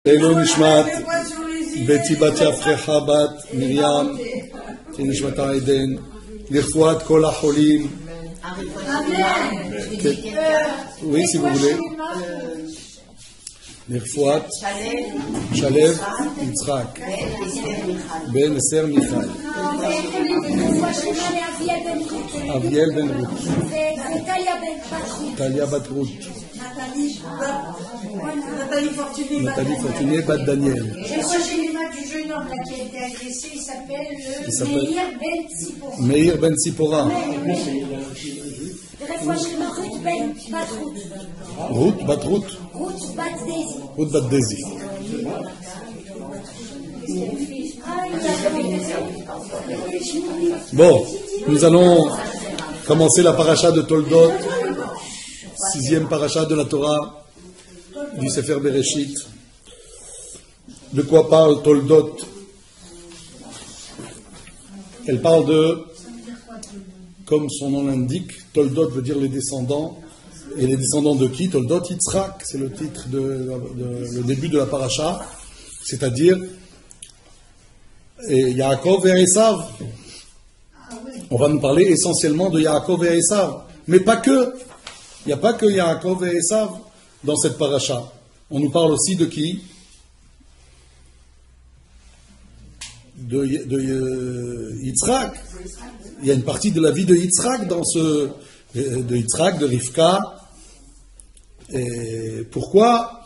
Elon Nishmat, Betty Batia Frecha Bat, Myriam, Nishmata Eden, Lirfouat Kol HaCholim. Oui, si vous voulez. Lirfouat, Shalev, Yitzhak, Ben Eser Michal. Aviel Ben Ruth. Talia Bat Ruth. Nathalie Fortuné, Bat Daniel. Et moi j'ai l'image du jeune homme là, qui a été agressé, il s'appelle Meir Ben Tzipora. Meir Ben Tzipora. Ruth Bat Ruth. Ruth Bat Daisy. Bon, nous allons commencer la paracha de Toldot, 6e paracha de la Torah du Sefer Bereshit. De quoi parle Toldot? Elle parle de, comme son nom l'indique, Toldot veut dire les descendants. Et les descendants de qui? Toldot Yitzhak, c'est le titre le début de la paracha, c'est-à-dire Yaakov et Esav. On va nous parler essentiellement de Yaakov et Esav, mais pas que. Il n'y a pas que Yaakov et Esav dans cette paracha. On nous parle aussi de qui? De Yitzhak. Il y a une partie de la vie de Yitzhak dans de Yitzhak, de Rivka. Et pourquoi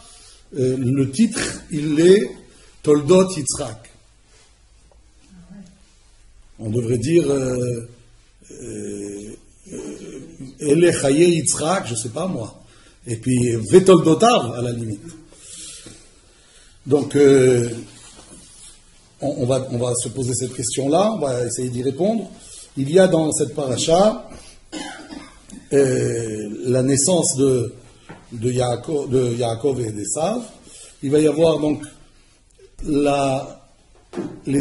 le titre, il est Toldot Yitzhak? On devrait dire Ele Chaye Yitzhak, je ne sais pas moi. Et puis Vetoldotav à la limite. Donc on va se poser cette question-là, on va essayer d'y répondre. Il y a dans cette paracha la naissance de Yaakov et d'Esav. Il va y avoir donc les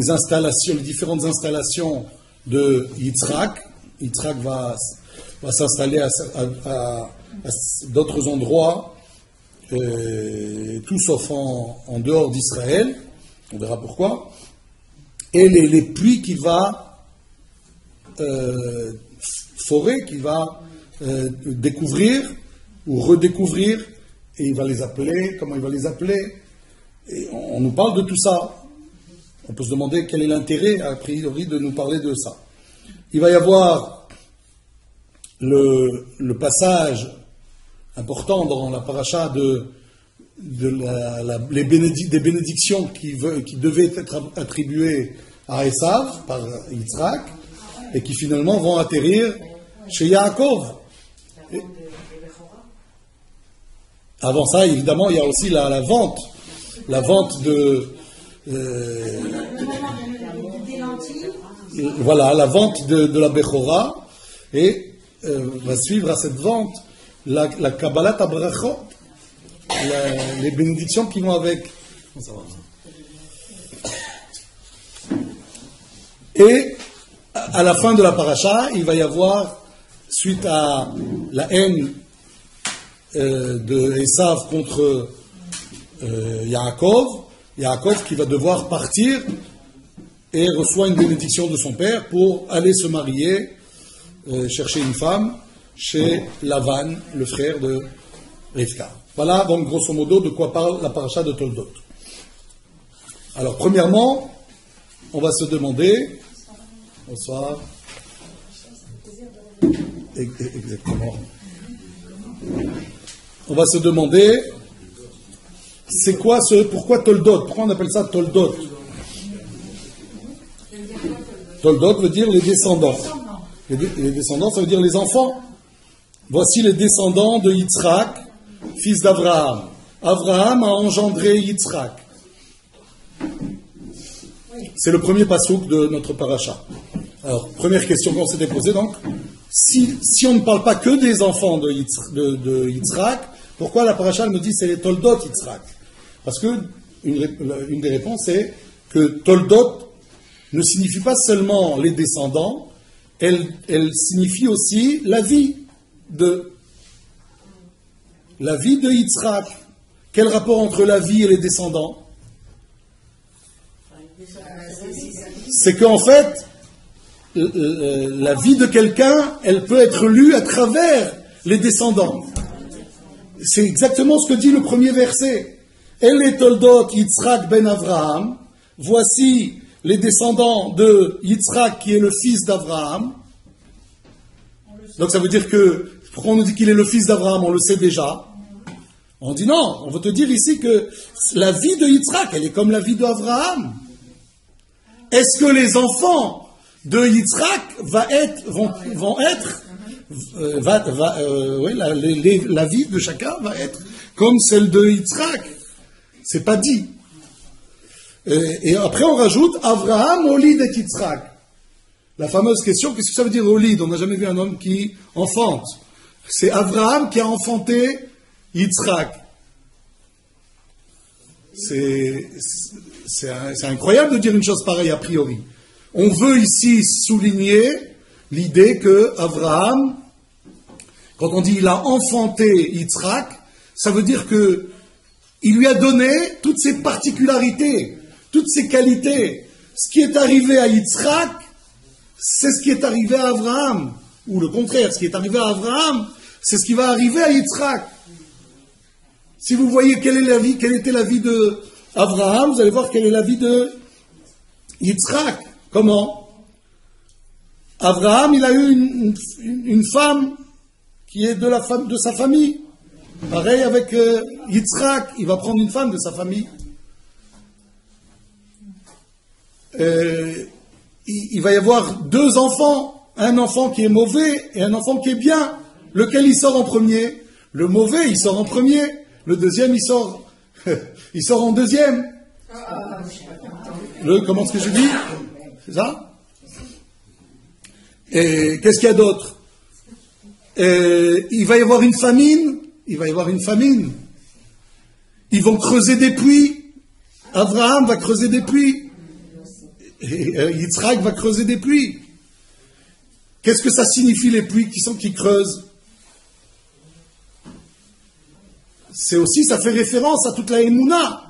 différentes installations de Yitzhak. Yitzhak va s'installer à d'autres endroits, tout sauf en dehors d'Israël. On verra pourquoi. Et les puits qu'il va forer, qu'il va découvrir ou redécouvrir, et il va les appeler, comment il va les appeler. Et on nous parle de tout ça. On peut se demander quel est l'intérêt, a priori, de nous parler de ça. Il va y avoir le passage important dans la paracha des bénédictions qui devaient être attribuées à Esav par Yitzhak et qui finalement vont atterrir chez Yaakov. Avant ça, évidemment, il y a aussi la vente de voilà, la vente de la Bechora, et va suivre à cette vente la Kabbalat Abrachot, les bénédictions qui vont avec. Et à la fin de la paracha, il va y avoir, suite à la haine de Esav contre Yaakov qui va devoir partir et reçoit une bénédiction de son père pour aller se marier, chercher une femme chez Lavan, le frère de Rivka. Voilà donc grosso modo de quoi parle la paracha de Toldot. Alors premièrement, on va se demander, bonsoir, exactement, on va se demander, c'est quoi pourquoi Toldot? Pourquoi on appelle ça Toldot? Toldot veut dire les descendants. Les descendants, ça veut dire les enfants. Voici les descendants de Yitzhak, fils d'Abraham. Abraham a engendré Yitzhak. C'est le premier passouk de notre paracha. Alors, première question qu'on s'était posée donc. Si on ne parle pas que des enfants de Yitzhak, pourquoi la paracha me dit c'est les Toldot Yitzhak? Parce que une des réponses est que Toldot ne signifie pas seulement les descendants, elle signifie aussi la vie de Yitzhak. Quel rapport entre la vie et les descendants? c'est qu'en fait, la vie de quelqu'un, elle peut être lue à travers les descendants. C'est exactement ce que dit le premier verset. El toldot Yitzhak ben Avraham. Voici les descendants de Yitzhak qui est le fils d'Avraham. Donc ça veut dire que, pourquoi on nous dit qu'il est le fils d'Avraham, on le sait déjà. On dit non, on veut te dire ici que la vie de Yitzhak, elle est comme la vie d'Avraham. Est-ce que les enfants de Yitzhak la vie de chacun va être comme celle de Yitzhak? C'est pas dit. Et après on rajoute Avraham Olid et Yitzhak. La fameuse question, qu'est-ce que ça veut dire Olid? On n'a jamais vu un homme qui enfante. C'est Avraham qui a enfanté Yitzhak. C'est incroyable de dire une chose pareille a priori. On veut ici souligner l'idée que Avraham, quand on dit il a enfanté Yitzhak, ça veut dire que il lui a donné toutes ses particularités, toutes ses qualités. Ce qui est arrivé à Yitzhak, c'est ce qui est arrivé à Avraham. Ou le contraire, ce qui est arrivé à Avraham, c'est ce qui va arriver à Yitzhak. Si vous voyez quelle était la vie de Avraham, vous allez voir quelle est la vie de Yitzhak. Comment? Avraham, il a eu une femme qui est de sa famille. Pareil avec Yitzhak, il va prendre une femme de sa famille. Il va y avoir deux enfants, un enfant qui est mauvais et un enfant qui est bien. Lequel il sort en premier? Le mauvais, il sort en premier. Le deuxième, il sort en deuxième. Comment est-ce que je dis? C'est ça? Et qu'est-ce qu'il y a d'autre? Il va y avoir une famine. Ils vont creuser des puits. Avraham va creuser des puits. Et Yitzhak va creuser des puits. Qu'est-ce que ça signifie les puits qui creusent? C'est aussi, ça fait référence à toute la Emouna.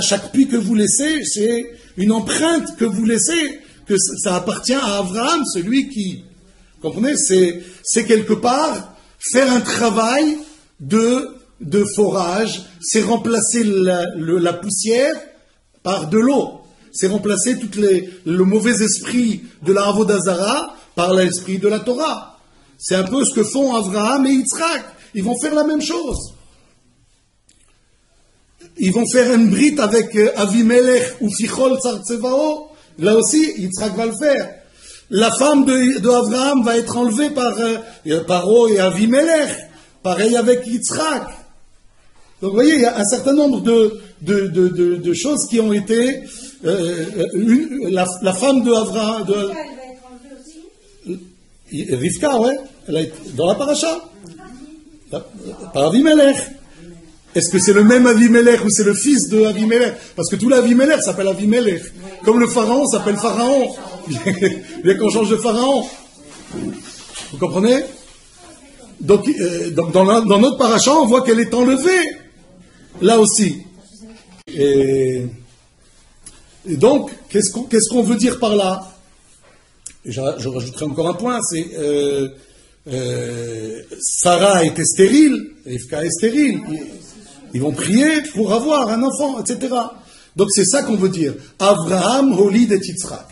Chaque puits que vous laissez, c'est une empreinte que vous laissez, que ça appartient à Avraham, celui qui, vous comprenez, c'est quelque part faire un travail de forage, c'est remplacer la poussière par de l'eau, c'est remplacer le mauvais esprit de la Avodah Zara par l'esprit de la Torah. C'est un peu ce que font Avraham et Yitzhak. Ils vont faire la même chose. Ils vont faire une brite avec Avimelech ou Fichol Tsartsevao. Là aussi, Yitzhak va le faire. La femme de Avraham va être enlevée par Paro et Avimelech. Pareil avec Yitzhak. Donc vous voyez, il y a un certain nombre de choses qui ont été... la femme de Avraham... Elle va être enlevée aussi. Rivka, ouais, elle a été dans la paracha. Par Avimelech. Est-ce que c'est le même Avimelech ou c'est le fils de Avimelech? Parce que tout l'Avimelech s'appelle Avimelech. Comme le pharaon s'appelle Pharaon. Bien qu'on change de pharaon. Vous comprenez? Donc dans notre paracha, on voit qu'elle est enlevée. Là aussi. Et donc, qu'est-ce qu'on veut dire par là? Je rajouterai encore un point, c'est Sarah était stérile, Rivka est stérile. Ils vont prier pour avoir un enfant, etc. Donc c'est ça qu'on veut dire. Avraham, Holid et Yitzhak.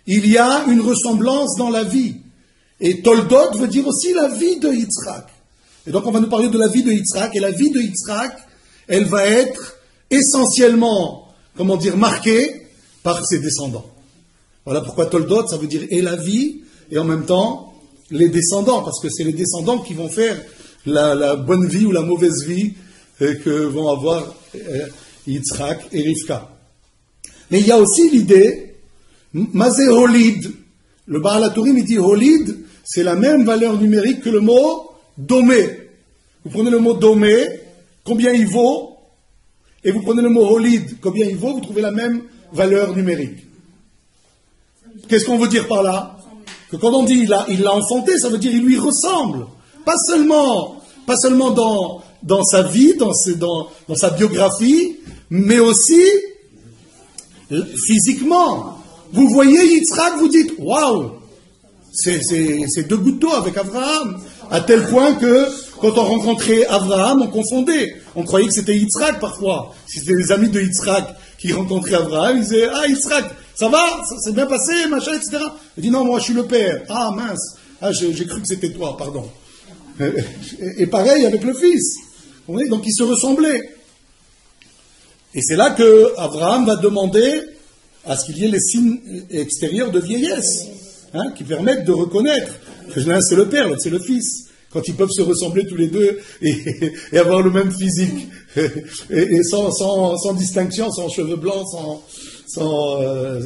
Il y a une ressemblance dans la vie. Et Toldot veut dire aussi la vie de Yitzhak. Et donc on va nous parler de la vie de Yitzhak. Et la vie de Yitzhak, elle va être essentiellement, marquée par ses descendants. Voilà pourquoi Toldot, ça veut dire et la vie, et en même temps, les descendants, parce que c'est les descendants qui vont faire la bonne vie ou la mauvaise vie que vont avoir Yitzhak et Rivka. Mais il y a aussi l'idée, Mazé Holid, le Baal HaTurim, il dit Holid, c'est la même valeur numérique que le mot Domé. Vous prenez le mot Domé, combien il vaut, et vous prenez le mot Holid, combien il vaut, vous trouvez la même valeur numérique. Qu'est-ce qu'on veut dire par là? Que quand on dit il l'a enfanté, ça veut dire il lui ressemble. Pas seulement dans sa vie, dans sa biographie, mais aussi physiquement. Vous voyez Yitzhak, vous dites, waouh, c'est deux gouttes d'eau avec Abraham. À tel point que, quand on rencontrait Abraham, on confondait. On croyait que c'était Yitzhak parfois. Si c'était les amis de Yitzhak qui rencontraient Abraham, ils disaient, ah Yitzhak, ça va, c'est bien passé, machin, etc. Il dit, non, moi je suis le père. Ah mince, ah, j'ai cru que c'était toi, pardon. Et pareil avec le fils. Donc ils se ressemblaient. Et c'est là que Abraham va demander à ce qu'il y ait les signes extérieurs de vieillesse, qui permettent de reconnaître que l'un c'est le père, l'autre c'est le fils. Quand ils peuvent se ressembler tous les deux et avoir le même physique, et sans distinction, sans cheveux blancs, sans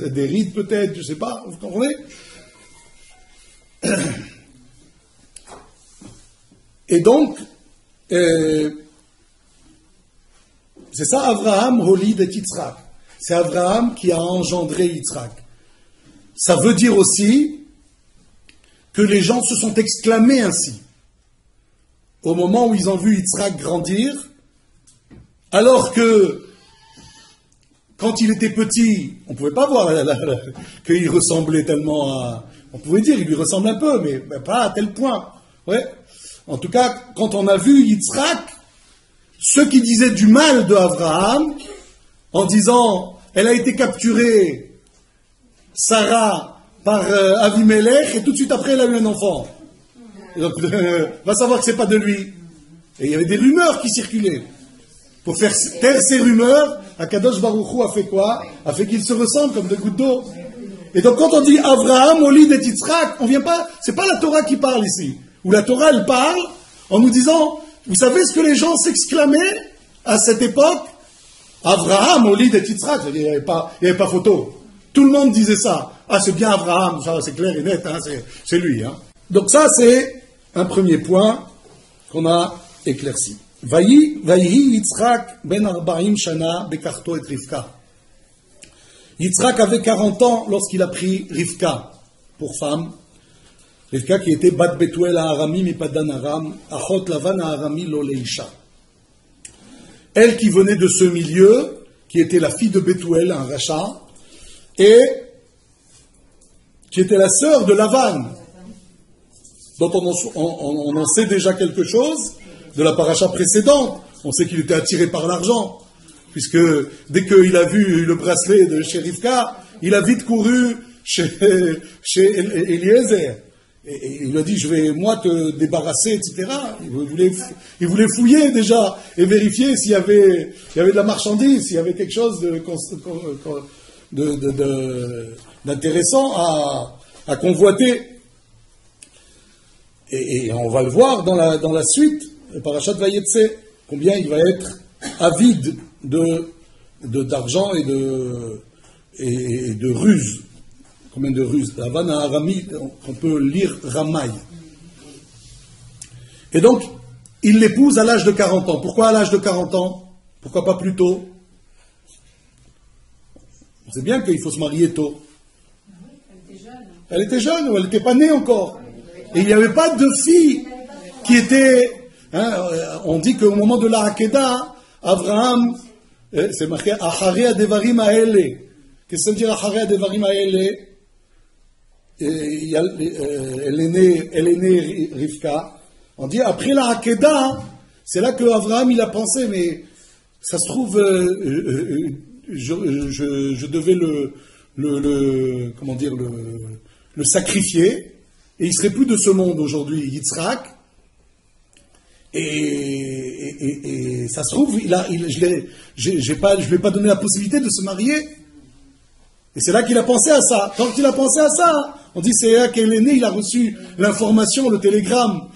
des rides peut-être, je ne sais pas, vous comprenez? Et donc, c'est ça Abraham Holid et Yitzhak. C'est Abraham qui a engendré Yitzhak. Ça veut dire aussi que les gens se sont exclamés ainsi. Au moment où ils ont vu Yitzhak grandir, alors que quand il était petit, on ne pouvait pas voir qu'il ressemblait tellement à... On pouvait dire, il lui ressemble un peu, mais pas à tel point. Ouais. En tout cas, quand on a vu Yitzhak, ceux qui disaient du mal de Abraham, en disant, elle a été capturée, Sarah, par Avimelech, et tout de suite après, elle a eu un enfant. Et donc, va savoir que c'est pas de lui. Et il y avait des rumeurs qui circulaient. Pour faire taire ces rumeurs, Akadosh Baruch Hu a fait quoi? A fait qu'ils se ressemblent comme deux gouttes d'eau. Et donc, quand on dit Abraham, Holid et Yitzhak, on vient pas, c'est pas la Torah qui parle ici. Où la Torah, elle parle en nous disant, vous savez ce que les gens s'exclamaient à cette époque? Abraham, Holid et Yitzhak, il n'y avait pas photo. Tout le monde disait ça. Ah, c'est bien Abraham, ça, c'est clair et net, c'est lui. Donc ça, c'est un premier point qu'on a éclairci. Vayi Yitzhak ben Arba'im Shana bekarto et Rivka. Yitzhak avait 40 ans lorsqu'il a pris Rivka pour femme. Rivka qui était Bat Betuel Arami Mipadan Aram, Achot Lavan Arami lo leisha. Elle qui venait de ce milieu, qui était la fille de Betuel, un rachat, et qui était la sœur de Lavan, dont on en sait déjà quelque chose de la paracha précédente. On sait qu'il était attiré par l'argent, puisque dès qu'il a vu le bracelet de chez Rivka, il a vite couru chez Eliezer. Et il lui a dit, je vais moi te débarrasser, etc. Il voulait fouiller déjà et vérifier s'il y avait de la marchandise, s'il y avait quelque chose d'intéressant à convoiter. Et on va le voir dans la suite, le parachat Vayetse, combien il va être avide d'argent et de ruse. Combien de ruses? Lavan à Arami, on peut lire Ramaï. Et donc, il l'épouse à l'âge de 40 ans. Pourquoi à l'âge de 40 ans? Pourquoi pas plus tôt? On sait bien qu'il faut se marier tôt. Elle était jeune ou elle n'était pas née encore. Et il n'y avait pas de fille qui était... on dit qu'au moment de la Hakeda, Abraham, c'est marqué Acharei Devarim Haele. Qu'est-ce que ça veut dire Acharei Devarim Haele? Elle est née Rivka. On dit après la Hakeda, c'est là que Abraham il a pensé, mais ça se trouve, je devais le sacrifier, et il serait plus de ce monde aujourd'hui, Yitzhak. Et ça se trouve, je lui ai pas donné la possibilité de se marier. Et c'est là qu'il a pensé à ça. Quand il a pensé à ça, on dit c'est là qu'il est né, il a reçu l'information, le télégramme,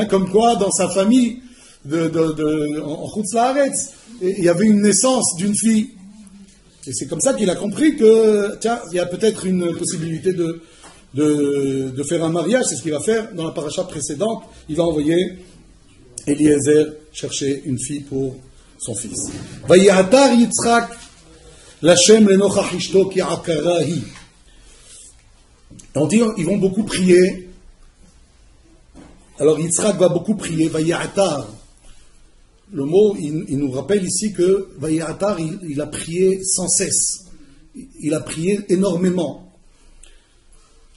comme quoi dans sa famille, en Chutz Laaretz, il y avait une naissance d'une fille. Et c'est comme ça qu'il a compris que, tiens, il y a peut-être une possibilité de faire un mariage. C'est ce qu'il va faire dans la paracha précédente. Il va envoyer Eliezer chercher une fille pour son fils. Vayatar Yitzhak L'Hachem lenochach ishto ki akarahi. On dit, ils vont beaucoup prier. Alors Yitzhak va beaucoup prier. Vayatar. Le mot, il nous rappelle ici que Vayatar, il a prié sans cesse. il a prié énormément.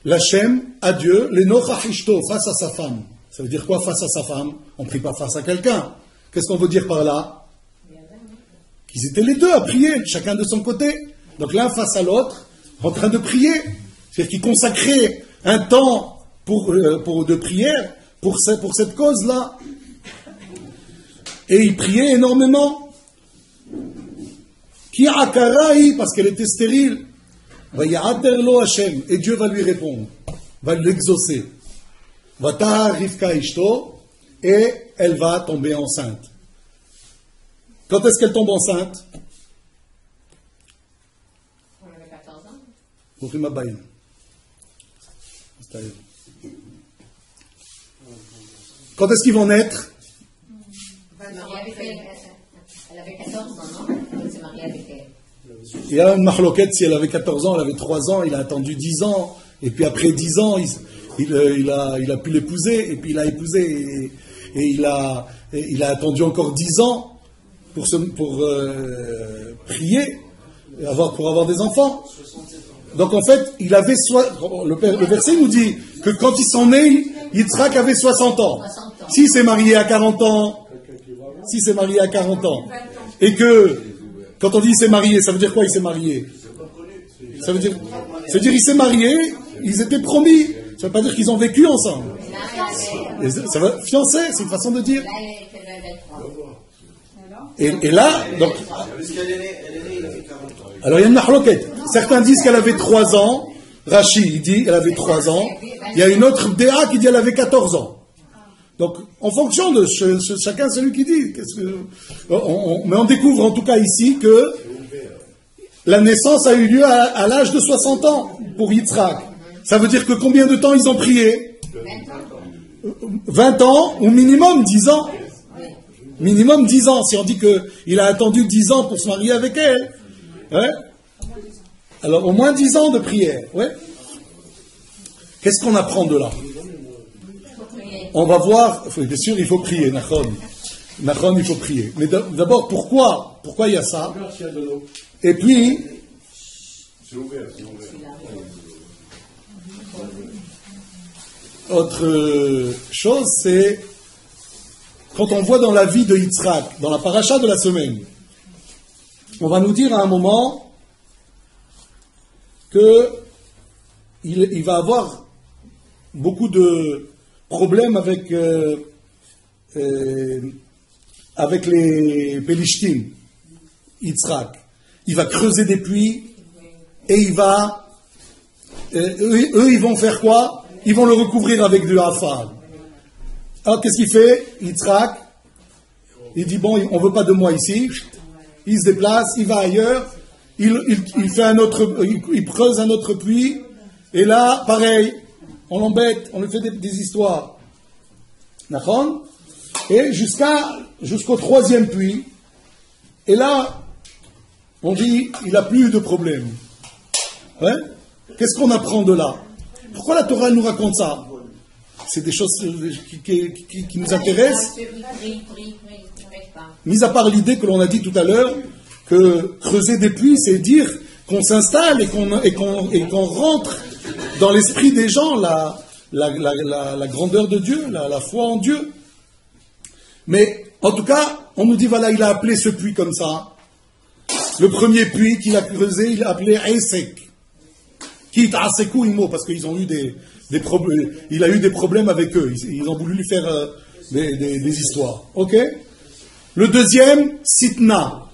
L'Hachem, à Dieu, les nochachishto, face à sa femme. Ça veut dire quoi, face à sa femme? On ne prie pas face à quelqu'un. Qu'est-ce qu'on veut dire par là? Qu'ils étaient les deux à prier, chacun de son côté. Donc l'un face à l'autre, en train de prier. C'est-à-dire qu'ils consacraient un temps de prière pour cette cause-là. Et ils priaient énormément. Ki akarahi, parce qu'elle était stérile. Et Dieu va lui répondre, va l'exaucer. Vata Rivka Ishto, et elle va tomber enceinte. Quand est-ce qu'elle tombe enceinte? On avait 14 ans. Quand est-ce qu'ils vont naître? Elle avait 14 ans, non? Elle s'est mariée avec elle. Il y a une mahloquette, si elle avait 14 ans, elle avait 3 ans, il a attendu 10 ans, et puis après 10 ans, il a pu l'épouser, et puis il a épousé, et il a attendu encore 10 ans pour prier, pour avoir des enfants. Donc en fait, il avait le verset nous dit que quand ils sont nés, Yitzhak avait 60 ans. S'il s'est marié à 40 ans, et que quand on dit il s'est marié, ça veut dire quoi il s'est marié? Ça veut dire il s'est marié, ils étaient promis. Ça veut pas dire qu'ils ont vécu ensemble. Ça va fiancé, c'est une façon de dire. Et là, donc. Alors il y a une mahloquette. Certains disent qu'elle avait 3 ans. Rashi, il dit qu'elle avait 3 ans. Il y a une autre Déa qui dit qu'elle avait 14 ans. Donc, en fonction de chacun, celui qui dit. Mais on découvre en tout cas ici que la naissance a eu lieu à l'âge de 60 ans pour Yitzhak. Ça veut dire que combien de temps ils ont prié? 20 ans ou minimum 10 ans. Minimum 10 ans. Si on dit qu'il a attendu 10 ans pour se marier avec elle. Ouais. Alors, au moins 10 ans de prière. Ouais. Qu'est-ce qu'on apprend de là? On va voir, bien sûr, il faut prier, Nachon. Nachon, il faut prier. Mais d'abord, pourquoi il y a ça? Et puis, autre chose, c'est quand on voit dans la vie de Yitzhak, dans la paracha de la semaine, on va nous dire à un moment qu'il va avoir beaucoup de problèmes avec les Pélishtim, Yitzhak. Il va creuser des puits et eux, ils vont faire quoi? Ils vont le recouvrir avec du hafal. Alors, qu'est-ce qu'il fait, Yitzhak? Il dit, bon, on ne veut pas de moi ici. Il se déplace, il va ailleurs. Il creuse un autre puits. Et là, pareil, on l'embête, on lui fait des histoires. D'accord? Et jusqu'au 3e puits. Et là, on dit, il n'a plus de problème. Ouais? Qu'est-ce qu'on apprend de là? Pourquoi la Torah nous raconte ça? C'est des choses qui nous intéressent. Mis à part l'idée que l'on a dit tout à l'heure, que creuser des puits, c'est dire qu'on s'installe et qu'on rentre dans l'esprit des gens la grandeur de Dieu, la foi en Dieu. Mais en tout cas, on nous dit, voilà, il a appelé ce puits comme ça. Le premier puits qu'il a creusé, il l'a appelé Esek. Quitte à Sekou Imo, parce qu'ils ont eu des problèmes. Il a eu des problèmes avec eux. Ils ont voulu lui faire des histoires. Ok? Le deuxième, Sitna.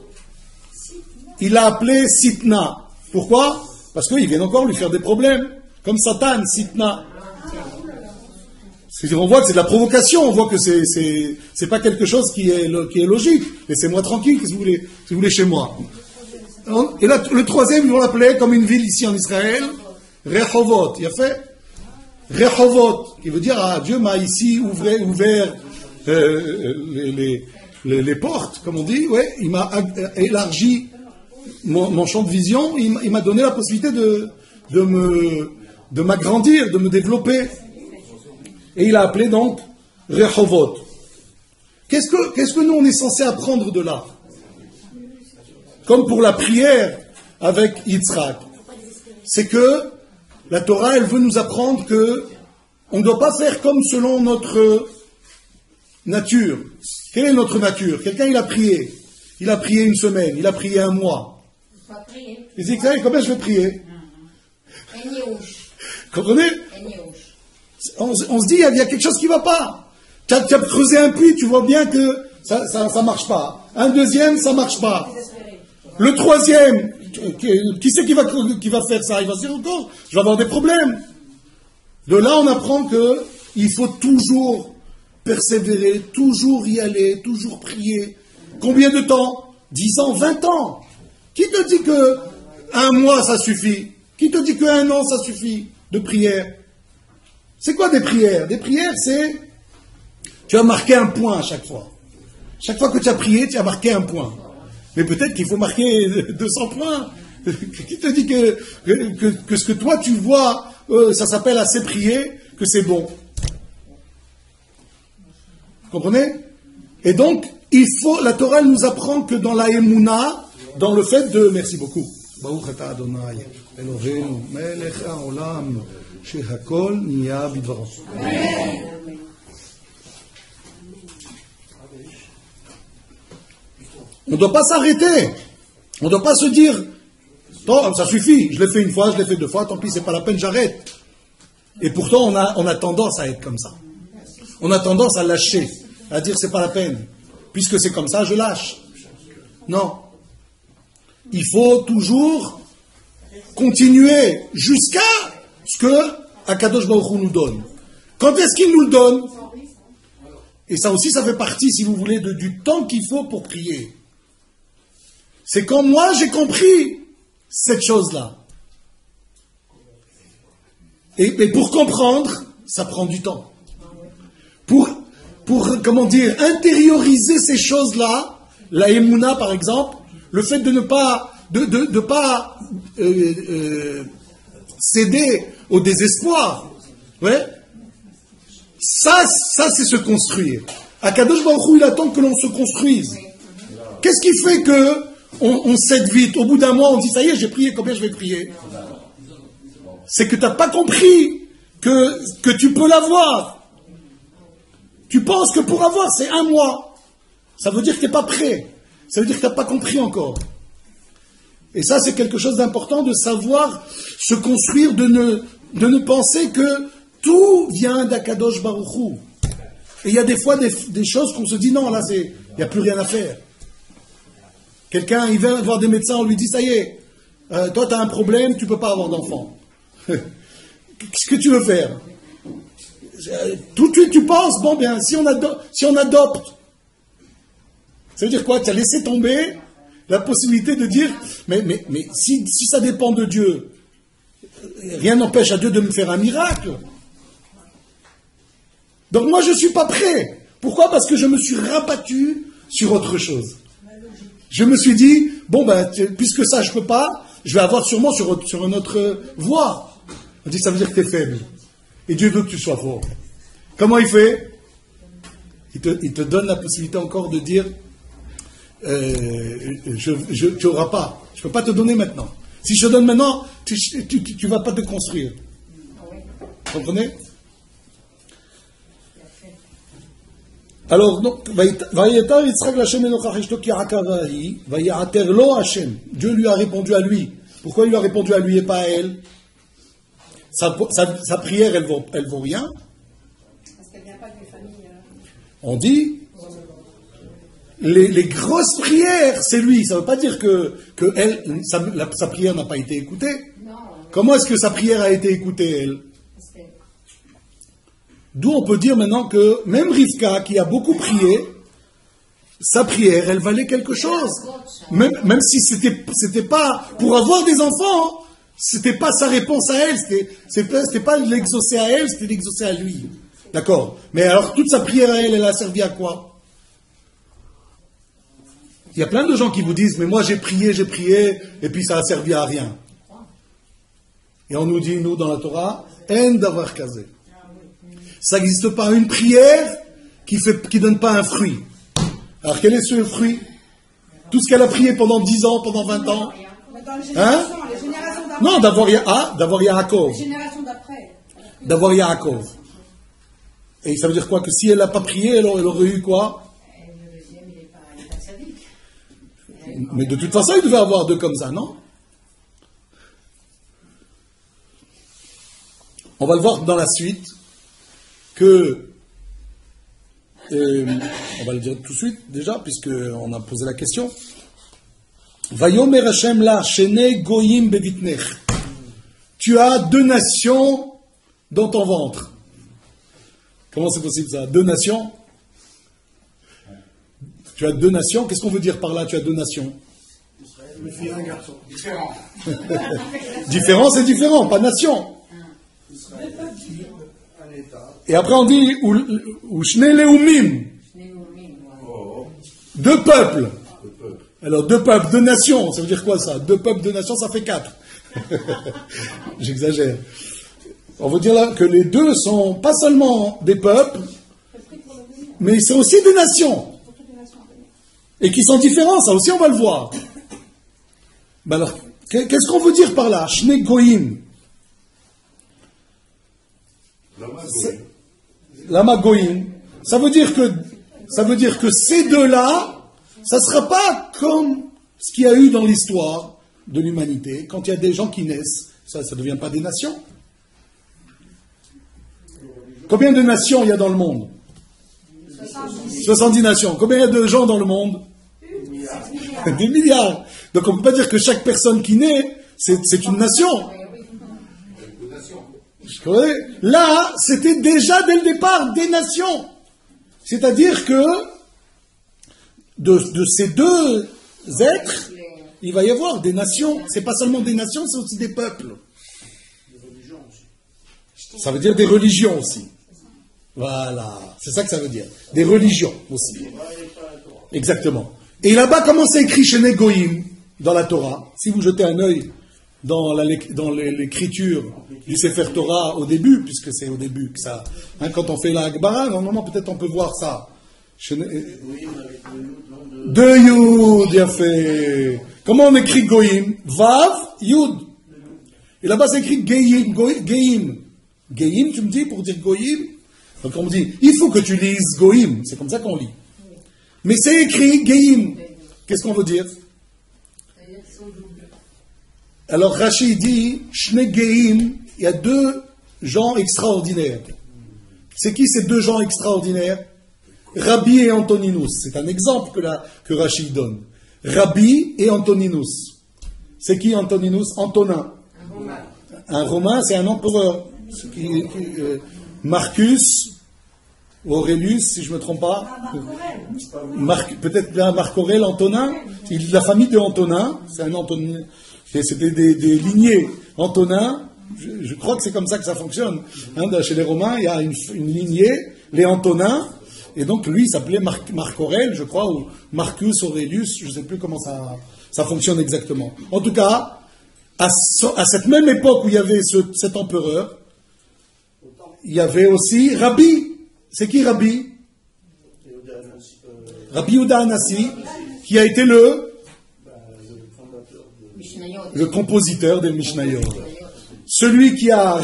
Il l'a appelé Sitna. Pourquoi? Parce qu'ils viennent encore lui faire des problèmes. Comme Satan, Sitna. On voit que c'est de la provocation, on voit que c'est pas quelque chose qui est logique. Laissez-moi tranquille, si vous voulez chez moi. Et là, le troisième, ils vont l'appeler comme une ville ici en Israël, Rehovot. Il a fait Rehovot, qui veut dire, Dieu m'a ici ouvert les portes, comme on dit, ouais, il m'a élargi mon champ de vision, il m'a donné la possibilité de m'agrandir, de me développer. Et il a appelé donc Rehovot. Qu'est-ce que nous on est censé apprendre de là? Comme pour la prière, avec Yitzhak, c'est que la Torah, elle veut nous apprendre que on ne doit pas faire comme selon notre nature. Quelle est notre nature? Quelqu'un, il a prié. Il a prié une semaine, il a prié un mois. Il dit, combien je vais prier? Comprenez? On se dit, il y a quelque chose qui ne va pas. Tu as creusé un puits, tu vois bien que ça ne marche pas. Un deuxième, ça ne marche pas. Le troisième, qui c'est qui va faire ça? Il va se dire encore, je vais avoir des problèmes. De là, on apprend qu'il faut toujours persévérer, toujours y aller, toujours prier. Combien de temps? 10 ans, 20 ans. Qui te dit que un mois, ça suffit? Qui te dit qu'un an, ça suffit de prière? C'est quoi des prières? Des prières, c'est... Tu as marqué un point à chaque fois. Chaque fois que tu as prié, tu as marqué un point. Mais peut-être qu'il faut marquer 200 points. Qui te dit que ce que toi tu vois, ça s'appelle assez prier, que c'est bon? Vous comprenez? Et donc, la Torah nous apprend que dans la Emouna, dans le fait de... Merci beaucoup. Baruch ata Adonai, Eloheinu, melech haolam, shehakol niya bidvaro. On ne doit pas s'arrêter. On ne doit pas se dire, non, ça suffit, je l'ai fait une fois, je l'ai fait deux fois, tant pis, c'est pas la peine, j'arrête. Et pourtant, on a tendance à être comme ça. On a tendance à lâcher, à dire c'est pas la peine. Puisque c'est comme ça, je lâche. Non. Il faut toujours continuer jusqu'à ce que Akadosh Baruch Hu nous donne. Quand est-ce qu'il nous le donne? Et ça aussi, ça fait partie, si vous voulez, du temps qu'il faut pour prier. C'est quand moi, j'ai compris cette chose-là. Et pour comprendre, ça prend du temps. Pour comment dire, intérioriser ces choses-là, la Emouna, par exemple, le fait de ne pas, de pas céder au désespoir, ouais, ça c'est se construire. Akadosh Baruch Hu, il attend que l'on se construise. Qu'est-ce qui fait que on cède vite? Au bout d'un mois, on dit, ça y est, j'ai prié, combien je vais prier? C'est que tu n'as pas compris que tu peux l'avoir. Tu penses que pour avoir, c'est un mois. Ça veut dire que tu n'es pas prêt. Ça veut dire que tu n'as pas compris encore. Et ça, c'est quelque chose d'important, de savoir se construire, de ne penser que tout vient d'Akadosh Baruch Hu. Et il y a des fois des choses qu'on se dit, non, là, il n'y a plus rien à faire. Quelqu'un, il vient voir des médecins, on lui dit, ça y est, toi, tu as un problème, tu ne peux pas avoir d'enfant. Qu'est-ce que tu veux faire? Tout de suite, tu penses, bon, bien, si on adopte, ça veut dire quoi? Tu as laissé tomber la possibilité de dire, mais si ça dépend de Dieu, rien n'empêche à Dieu de me faire un miracle. Donc moi, je ne suis pas prêt. Pourquoi? Parce que je me suis rabattu sur autre chose. Je me suis dit, bon, ben, puisque ça, je ne peux pas, je vais avoir sûrement sur une autre voie. On dit, ça veut dire que tu es faible. Et Dieu veut que tu sois fort. Comment il fait? Il te donne la possibilité encore de dire, tu n'auras pas. Je ne peux pas te donner maintenant. Si je te donne maintenant, tu ne vas pas te construire. Vous comprenez? Alors, donc, Dieu lui a répondu à lui. Pourquoi il lui a répondu à lui et pas à elle? Sa prière, elle vaut rien. Parce qu'elle vient pas d'une famille. On dit, les grosses prières, c'est lui. Ça ne veut pas dire que sa prière n'a pas été écoutée. Non. Comment est-ce que sa prière a été écoutée, elle? D'où on peut dire maintenant que même Rivka, qui a beaucoup prié, sa prière, elle valait quelque chose. Même si c'était pas pour avoir des enfants, c'était pas sa réponse à elle, c'était pas l'exaucer à elle, c'était l'exaucer à lui. D'accord? Mais alors toute sa prière à elle a servi à quoi? Il y a plein de gens qui vous disent, mais moi j'ai prié, et puis ça a servi à rien. Et on nous dit, nous, dans la Torah, en davar kazé. Ça n'existe pas une prière qui donne pas un fruit. Alors quel est ce fruit? Tout ce qu'elle a prié pendant 10 ans, pendant 20 ans, dans les Hein? générations d'après. Non, d'avoir Yaakov. Les générations d'après. D'avoir Yaakov. Et ça veut dire quoi? Que si elle n'a pas prié, elle aurait eu quoi? Le deuxième, il n'est pas sadique. Mais de toute façon, il devait avoir deux comme ça, non? On va le voir dans la suite que on va le dire tout de suite déjà, puisqu'on a posé la question. Vayomer Hashem la shene goyim bebitnech. Tu as deux nations dans ton ventre. Comment c'est possible ça? Deux nations? Tu as deux nations. Qu'est-ce qu'on veut dire par là? Tu as deux nations. Une fille et un garçon. Différent. Différent, c'est différent, pas nation. Un État. Et après on dit ou shne leumim. Deux peuples. Alors deux peuples, deux nations, ça veut dire quoi ça? Deux peuples, deux nations, ça fait quatre. J'exagère. On veut dire là que les deux sont pas seulement des peuples, mais c'est aussi des nations. Et qui sont différents, ça aussi on va le voir. Ben alors, qu'est-ce qu'on veut dire par là? Shne goyim. Lama goyim. Ça veut dire que ces deux-là, ça ne sera pas comme ce qu'il y a eu dans l'histoire de l'humanité. Quand il y a des gens qui naissent, ça ne devient pas des nations. Combien de nations il y a dans le monde? 70 nations. Combien il y a de gens dans le monde? Des milliards. Donc on ne peut pas dire que chaque personne qui naît, c'est une nation. Là, c'était déjà dès le départ des nations. C'est-à-dire que de ces deux êtres, il va y avoir des nations. C'est pas seulement des nations, c'est aussi des peuples. Ça veut dire des religions aussi. Voilà, c'est ça que ça veut dire. Des religions aussi. Exactement. Et là-bas, comment c'est écrit chez Negoïm, dans la Torah? Si vous jetez un œil dans l'écriture du Sefer Torah au début, puisque c'est au début que ça... Hein, quand on fait la Hagbara, normalement, peut-être on peut voir ça. Deux Yud, bien fait. Comment on écrit Goïm? Vav, Yud. Et là-bas, c'est écrit Geim. Geim, tu me dis, pour dire Goïm. Donc on me dit, il faut que tu lises Goïm. C'est comme ça qu'on lit. Mais c'est écrit Geim. Qu'est-ce qu'on veut dire? Alors Rashi dit, Shne Geim, il y a deux gens extraordinaires. C'est qui ces deux gens extraordinaires? Rabbi et Antoninus. C'est un exemple que Rashi donne. Rabbi et Antoninus. C'est qui Antoninus? Antonin. Un Romain, c'est un empereur. Marcus, Aurelius, si je ne me trompe pas. Peut-être Marc Aurèle, Antonin. Il est de la famille de Antonin. C'est un Antonin. C'était des lignées. Antonin, je crois que c'est comme ça que ça fonctionne. Hein, chez les Romains, il y a une lignée, les Antonins. Et donc, lui, il s'appelait Marc Aurèle, je crois, ou Marcus Aurelius, je ne sais plus comment ça fonctionne exactement. En tout cas, à cette même époque où il y avait cet empereur, il y avait aussi Rabbi. C'est qui Rabbi? Rabbi Yehuda Hanassi, qui a été le compositeur des Mishnayot. Celui qui a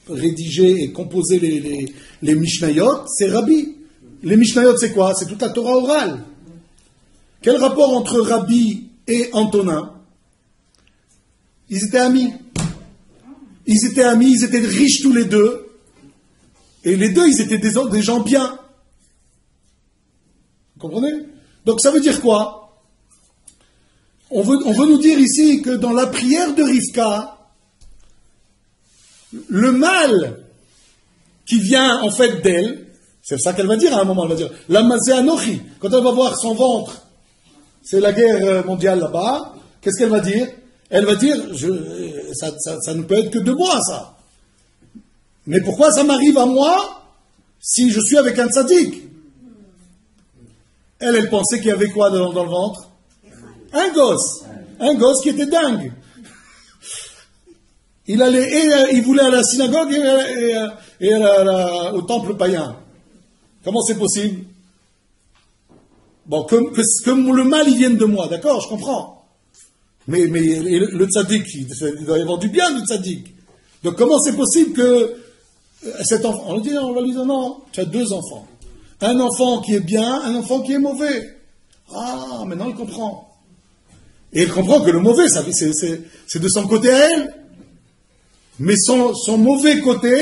rédigé et composé les Mishnayot, c'est Rabbi. Les Mishnayot, c'est quoi? C'est toute la Torah orale. Quel rapport entre Rabbi et Antonin? Ils étaient amis. Ils étaient riches tous les deux. Et les deux, ils étaient des gens bien. Vous comprenez? Donc ça veut dire quoi? On veut nous dire ici que dans la prière de Rivka, le mal qui vient en fait d'elle, c'est ça qu'elle va dire à un moment, elle va dire la mazé anochi. Quand elle va voir son ventre, c'est la guerre mondiale là-bas, qu'est-ce qu'elle va dire? Elle va dire, ça ne peut être que de moi ça. Mais pourquoi ça m'arrive à moi si je suis avec un tzaddik? Elle pensait qu'il y avait quoi dans le ventre? Un gosse qui était dingue. Il voulait aller à la synagogue et au temple païen. Comment c'est possible? Bon, que le mal il vienne de moi, d'accord, je comprends. Mais le tzaddik, il doit y avoir du bien du tzaddik. Donc comment c'est possible que cet enfant, on va lui dire non, tu as 2 enfants. Un enfant qui est bien, un enfant qui est mauvais. Ah, maintenant il comprend. Et il comprend que le mauvais, c'est de son côté à elle. Mais son mauvais côté,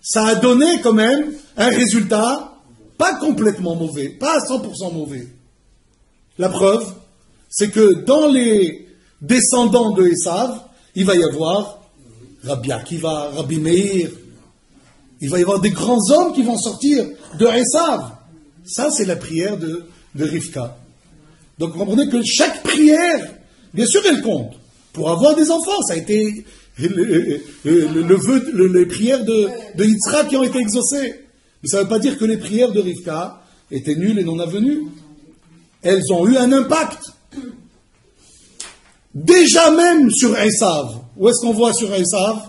ça a donné quand même un résultat pas complètement mauvais, pas à 100% mauvais. La preuve, c'est que dans les descendants de Esav, il va y avoir Rabbi Akiva, Rabbi Meir. Il va y avoir des grands hommes qui vont sortir de Esav. Ça, c'est la prière de Rivka. Donc, vous comprenez que chaque prière, bien sûr, elle compte. Pour avoir des enfants, ça a été le vœu, les prières de Yitzhak qui ont été exaucées. Mais ça ne veut pas dire que les prières de Rivka étaient nulles et non avenues. Elles ont eu un impact. Déjà même sur Esav. Où est-ce qu'on voit sur Esav?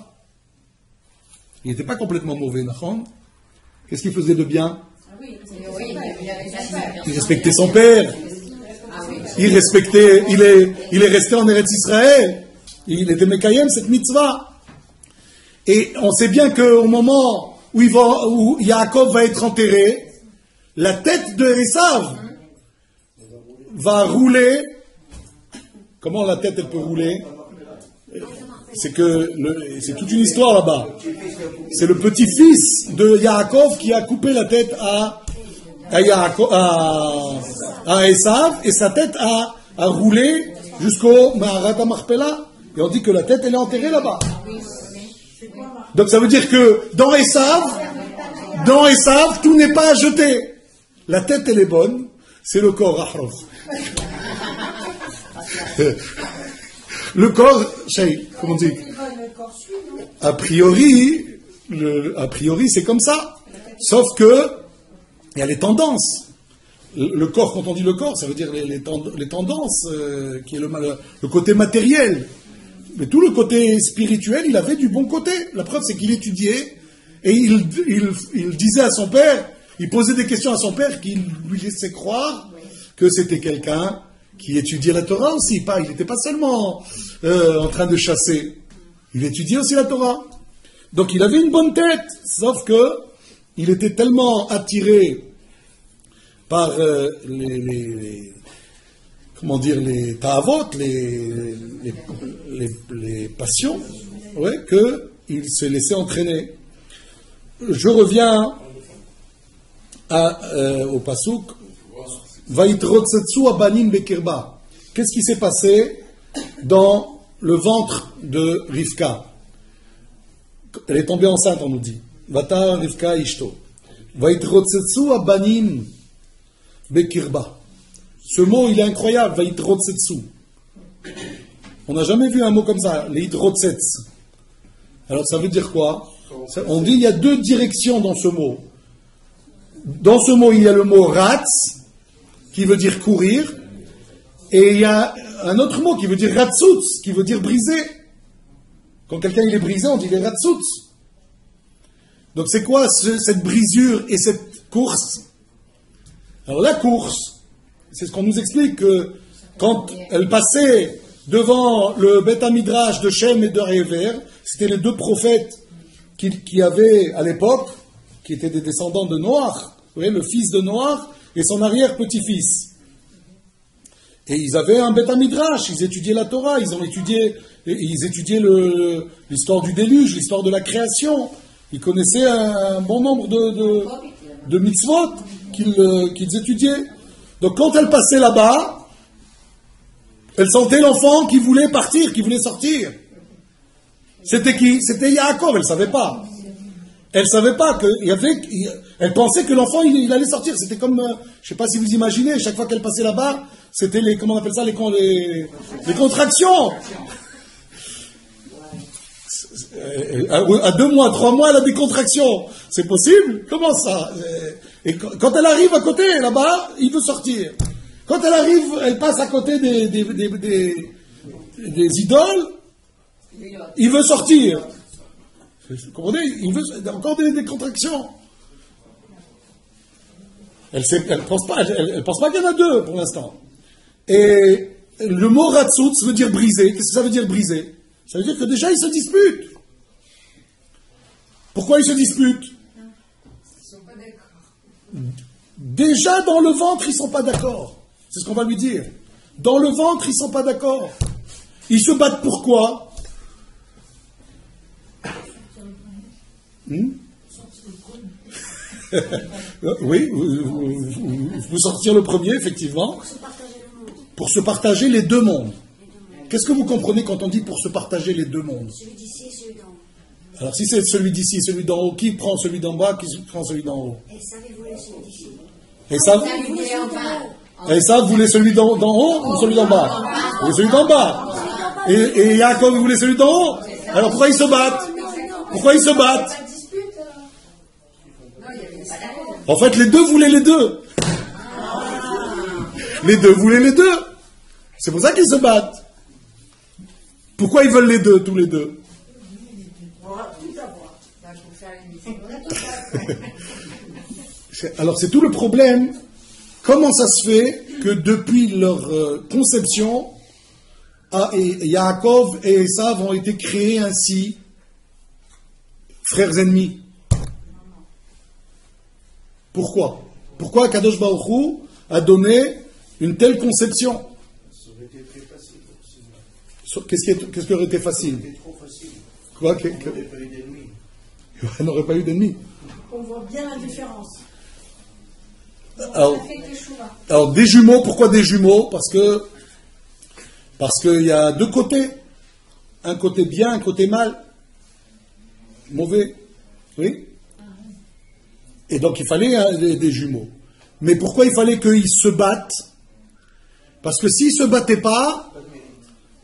Il n'était pas complètement mauvais, Nachon. Qu'est-ce qu'il faisait de bien? Il respectait son père. Il est resté en Eretz Israël. Il était Mekayem, cette mitzvah. Et on sait bien qu'au moment où Yaakov va être enterré, la tête de Esav va rouler. Comment la tête, elle peut rouler? C'est toute une histoire là-bas. C'est le petit-fils de Yaakov qui a coupé la tête à Esav, et sa tête a roulé jusqu'au Maharat HaMachpelah. Et on dit que la tête, elle est enterrée là-bas. Donc ça veut dire que dans Esav, tout n'est pas à jeter. La tête, elle est bonne, c'est le corps, Ahrof. Le corps, comment on dit? A priori, c'est comme ça. Sauf que, il y a les tendances. Le corps, quand on dit le corps, ça veut dire les tendances, qui est le côté matériel. Mais tout le côté spirituel, il avait du bon côté. La preuve, c'est qu'il étudiait, et il disait à son père, il posait des questions à son père qui lui laissait croire que c'était quelqu'un qui étudiait la Torah aussi. Il n'était pas seulement en train de chasser. Il étudiait aussi la Torah. Donc il avait une bonne tête, sauf que il était tellement attiré par les ta'avot, les passions, qu'il se laissait entraîner. Je reviens au pasuk. Vayitrotsetsu abanim bekirba. Qu'est-ce qui s'est passé dans le ventre de Rivka? Elle est tombée enceinte, on nous dit. Vata Rivka ishto. Vayitrotsetsu abanim bekirba. Ce mot, il est incroyable. Vayitrotsetsu. On n'a jamais vu un mot comme ça. Leitrotsets. Alors ça veut dire quoi? On dit il y a 2 directions dans ce mot. Dans ce mot, il y a le mot ratz, qui veut dire courir, et il y a un autre mot qui veut dire ratzutz, qui veut dire briser. Quand quelqu'un il est brisé, on dit il est ratzutz. Donc c'est quoi cette brisure et cette course? Alors la course, c'est ce qu'on nous explique, que quand elle passait devant le Beth Midrash de Shem et de Réver, c'était les 2 prophètes qui avaient à l'époque, qui étaient des descendants de Noach, vous voyez, le fils de Noach, et son arrière-petit-fils. Et ils avaient un Beth Midrash, ils étudiaient la Torah, ils étudiaient l'histoire du déluge, l'histoire de la création. Ils connaissaient un bon nombre de mitzvot qu'ils étudiaient. Donc quand elle passait là-bas, elle sentait l'enfant qui voulait partir, qui voulait sortir. C'était qui? C'était Yaakov, elle ne savait pas. Elle ne savait pas elle pensait que l'enfant il allait sortir. C'était comme, je ne sais pas si vous imaginez, chaque fois qu'elle passait là-bas, c'était comment on appelle ça, les contractions. À 2 mois, 3 mois, elle a des contractions. C'est possible? Comment ça? Et quand elle arrive à côté, là-bas, il veut sortir. Quand elle arrive, elle passe à côté des idoles, il veut sortir. Vous comprenez? Il veut encore des contractions. Elle pense pas qu'il y en a 2 pour l'instant. Et le mot ratzutz veut dire briser. Qu'est-ce que ça veut dire briser? Ça veut dire que déjà ils se disputent. Pourquoi ils se disputent? Ils sont pas d'accord. Déjà dans le ventre, ils ne sont pas d'accord. C'est ce qu'on va lui dire. Dans le ventre, ils ne sont pas d'accord. Ils se battent pourquoi? Oui, vous sortir le premier, effectivement. Pour se partager les deux mondes. Qu'est-ce que vous comprenez quand on dit pour se partager les deux mondes? Celui d'ici et celui d'en haut. Alors si c'est celui d'ici et celui d'en haut, qui prend celui d'en bas, qui prend celui d'en haut? Et ça, vous voulez celui d'ici. Et ça, vous voulez celui d'en haut ou celui d'en bas? Vous voulez celui d'en bas. Et Yaakov, vous voulez celui d'en haut? Alors pourquoi ils se battent? Pourquoi ils se battent? En fait, les deux voulaient les deux. Les deux voulaient les deux. C'est pour ça qu'ils se battent. Pourquoi ils veulent les deux, tous les deux? Alors c'est tout le problème. Comment ça se fait que depuis leur conception, Yaakov et Esav ont été créés ainsi, frères ennemis? Pourquoi? Pourquoi Kadosh Baruch Hu a donné une telle conception? Ça aurait été très facile. Qu'est-ce qui aurait été facile? C'était trop facile. Quoi? On n'aurait pas eu d'ennemis. On n'aurait pas eu d'ennemis. On voit bien la différence. Alors, des jumeaux, pourquoi des jumeaux? Parce qu'il y a deux côtés. Un côté bien, un côté mal. Mauvais. Oui? Et donc il fallait des jumeaux. Mais pourquoi il fallait qu'ils se battent? Parce que s'ils ne se battaient pas,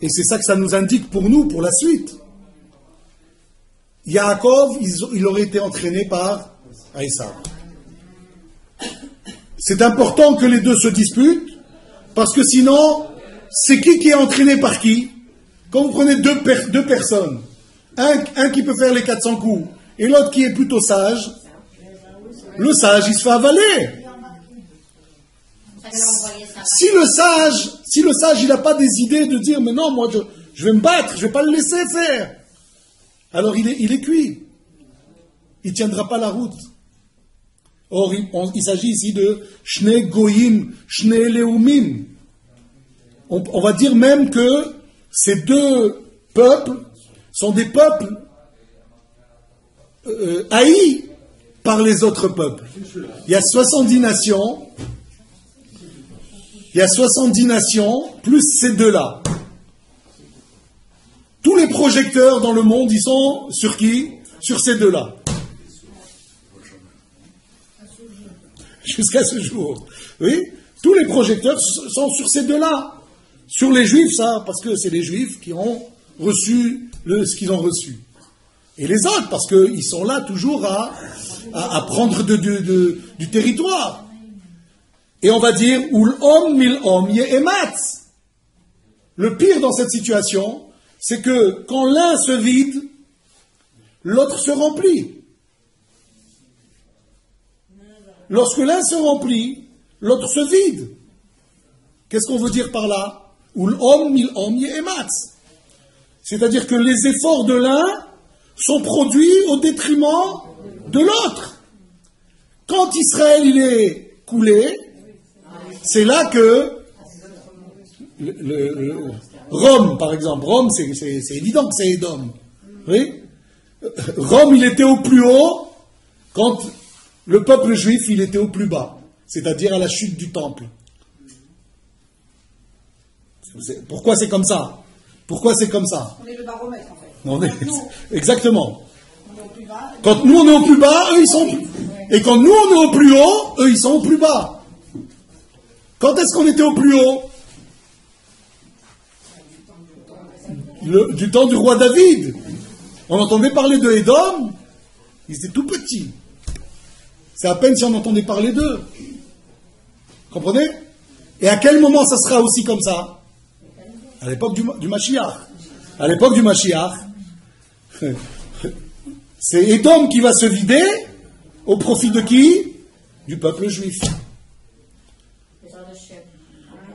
et c'est ça que ça nous indique pour nous, pour la suite, Yaakov, il aurait été entraîné par Esav. C'est important que les deux se disputent, parce que sinon, c'est qui est entraîné par qui? Quand vous prenez deux personnes, un qui peut faire les 400 coups, et l'autre qui est plutôt sage, le sage, il se fait avaler. Si le sage, il n'a pas des idées de dire, mais non, moi, je vais me battre, je ne vais pas le laisser faire. Alors, il est cuit. Il ne tiendra pas la route. Or, il s'agit ici de Shne Goyim, Shne Leumim. On va dire même que ces deux peuples sont des peuples haïs par les autres peuples. Il y a 70 nations. Il y a 70 nations, plus ces deux-là. Tous les projecteurs dans le monde, ils sont sur qui? Sur ces deux-là. Jusqu'à ce jour. Oui? Tous les projecteurs sont sur ces deux-là. Sur les Juifs, ça, parce que c'est les Juifs qui ont reçu ce qu'ils ont reçu. Et les autres, parce qu'ils sont là toujours à prendre du territoire. Et on va dire, Ul om mil om ye'ematz. Le pire dans cette situation, c'est que quand l'un se vide, l'autre se remplit. Lorsque l'un se remplit, l'autre se vide. Qu'est-ce qu'on veut dire par là? Ul om mil om ye'ematz. C'est-à-dire que les efforts de l'un sont produits au détriment de l'autre. Quand Israël il est coulé, c'est là que Rome, par exemple, Rome, c'est évident que c'est Édom. Oui? Rome, il était au plus haut quand le peuple juif, il était au plus bas, c'est-à-dire à la chute du temple. Pourquoi c'est comme ça? Pourquoi c'est comme ça? On est le baromètre, en fait. Exactement. On est au plus bas. Quand nous, on est au plus bas, eux, ils sont... Et quand nous, on est au plus haut, eux, ils sont au plus bas. Quand est-ce qu'on était au plus haut? Du temps du roi David. On entendait parler de Édom, ils étaient tout petits. C'est à peine si on entendait parler d'eux. Comprenez? Et à quel moment ça sera aussi comme ça? À l'époque du Mashiach. À l'époque du Mashiach, c'est Édom qui va se vider au profit de qui? Du peuple juif.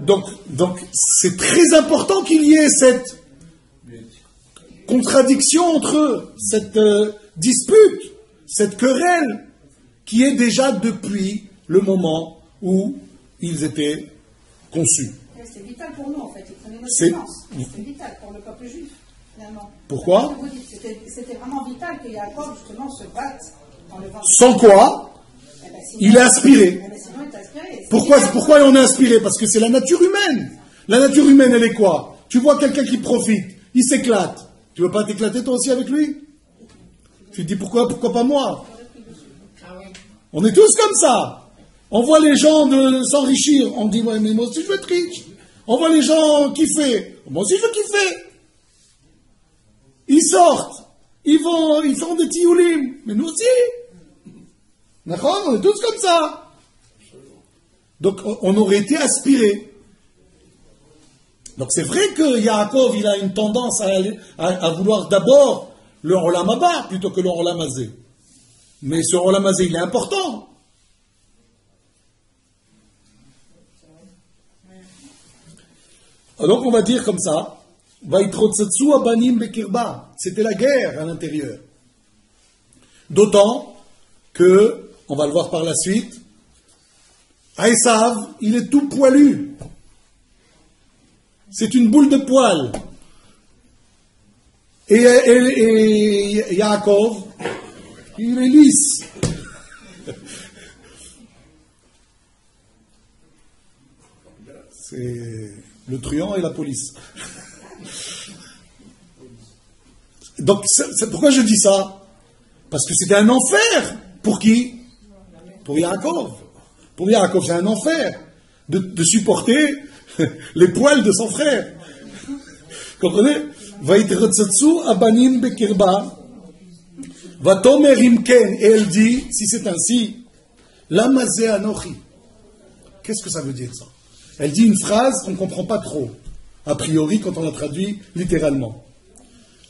Donc, c'est très important qu'il y ait cette contradiction entre eux, cette dispute, cette querelle, qui est déjà depuis le moment où ils étaient conçus. C'est vital pour nous, en fait. Ils prenaient notre C'est- silence. C'est vital pour le peuple juif, finalement. Pourquoi ? Vous dites, c'était vraiment vital que Jacob, justement, se batte dans le ventre. Sans quoi, Eh ben, sinon- il est aspiré. eh ben, sinon, il est aspiré. Pourquoi on est inspiré? Parce que c'est la nature humaine. La nature humaine, elle est quoi? Tu vois quelqu'un qui profite, il s'éclate. Tu veux pas t'éclater toi aussi avec lui? Tu te dis pourquoi pas moi? On est tous comme ça. On voit les gens s'enrichir. On dit, ouais, mais moi aussi je veux être riche. On voit les gens kiffer. Moi aussi je veux kiffer. Ils sortent. Ils font des tioulim. Mais nous aussi. D'accord? On est tous comme ça. Donc on aurait été aspirés. Donc c'est vrai que Yaakov, il a une tendance à vouloir d'abord le Olam Haba plutôt que le Olam Hazé. Mais ce Olam Hazé, il est important. Donc on va dire comme ça, Vaitrotsetsu abanim bekirba. C'était la guerre à l'intérieur. D'autant que, on va le voir par la suite, Esav, il est tout poilu. C'est une boule de poil. Et Yaakov, il est lisse. C'est le truand et la police. Donc, c'est pourquoi je dis ça? Parce que c'était un enfer. Pour qui? Pour Yaakov. Pour Yaakov, c'est un enfer de supporter les poils de son frère. Comprenez? Vaïtrotsetsu abanim bekirba. Vatomer imken. Et elle dit, si c'est ainsi, lamazé anochi. Qu'est-ce que ça veut dire ça? Elle dit une phrase qu'on ne comprend pas trop, a priori, quand on la traduit littéralement.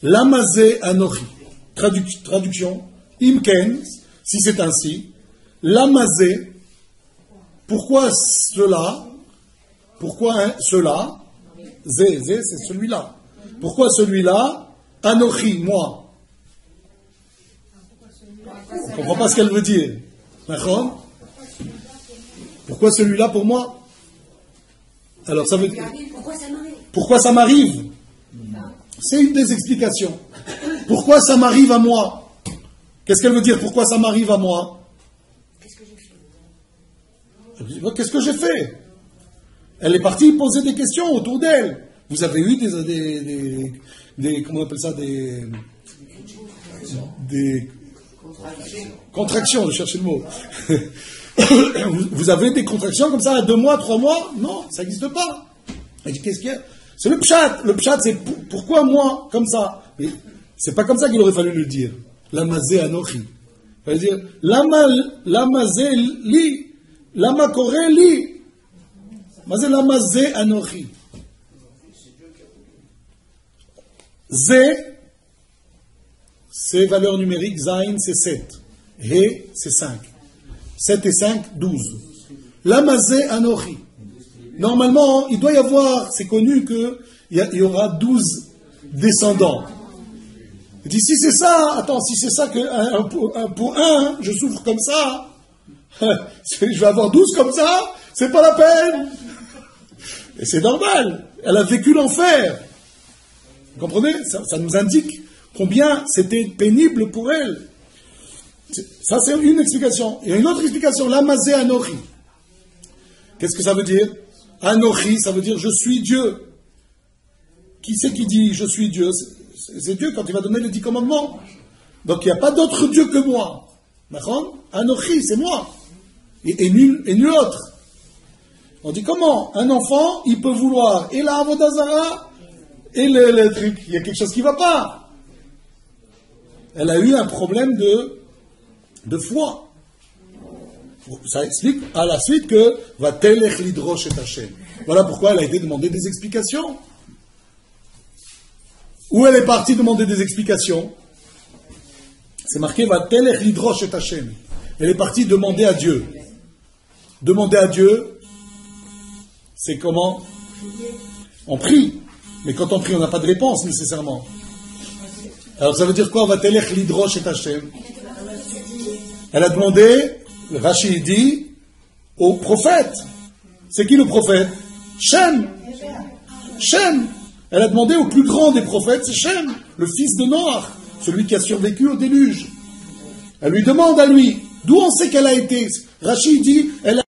Lamazé anochi. Traduction. Imken, si c'est ainsi. Lamazé. Pourquoi cela? Pourquoi cela? Zé, c'est celui-là. Pourquoi celui-là? Anochi, moi. On ne comprend pas ce qu'elle veut dire. D'accord? Pourquoi celui-là pour moi? Alors ça veut dire... Pourquoi ça m'arrive? C'est une des explications. Pourquoi ça m'arrive à moi? Qu'est-ce qu'elle veut dire? Pourquoi ça m'arrive à moi? Qu'est-ce que j'ai fait? Elle est partie poser des questions autour d'elle. Vous avez eu des comment on appelle ça, des contractions, je cherche le mot. Vous avez des contractions comme ça à 2 mois, 3 mois? Non, ça n'existe pas. Elle dit, qu'est-ce qu'il y a? C'est le pshat. Le pshat, c'est pourquoi moi, comme ça? Mais c'est pas comme ça qu'il aurait fallu le dire. Lamazé anochi. Ça veut dire, lamazé li, lama koré li. Mazé lamazé anochi. Zé, c'est valeur numérique, zain, c'est 7. He, c'est 5. 7 et 5, 12. Lamazé anochi. Normalement, il doit y avoir, c'est connu qu'il y aura 12 descendants. Il dit, si c'est ça, attends, si c'est ça que pour un, je souffre comme ça, je vais avoir 12 comme ça, c'est pas la peine. Et c'est normal. Elle a vécu l'enfer. Vous comprenez? Ça nous indique combien c'était pénible pour elle. Ça, c'est une explication. Il y a une autre explication, Lamazé Anochi. Qu'est-ce que ça veut dire? Anochi, ça veut dire je suis Dieu. Qui c'est qui dit je suis Dieu? C'est Dieu quand il va donner les 10 commandements. Donc il n'y a pas d'autre Dieu que moi. D'accord? Anochi, c'est moi. Et nul autre. On dit comment? Un enfant, il peut vouloir et la Avodazara et le truc. Il y a quelque chose qui ne va pas. Elle a eu un problème de foi. Ça explique à la suite que va telech lidrosh et Hashem. Voilà pourquoi elle a été demandée des explications. Où elle est partie demander des explications? C'est marqué va telech lidrosh et Hashem. Elle est partie demander à Dieu. Demander à Dieu, C'est comment? On prie. Mais quand on prie, on n'a pas de réponse nécessairement. Alors ça veut dire quoi? On va telech l'hydroche et Hachem. Elle a demandé, Rashi dit, au prophète. C'est qui le prophète? Shem. Shem. Elle a demandé au plus grand des prophètes, c'est Shem, le fils de Noach, celui qui a survécu au déluge. Elle lui demande à lui, d'où on sait qu'elle a été? Rashi dit, elle a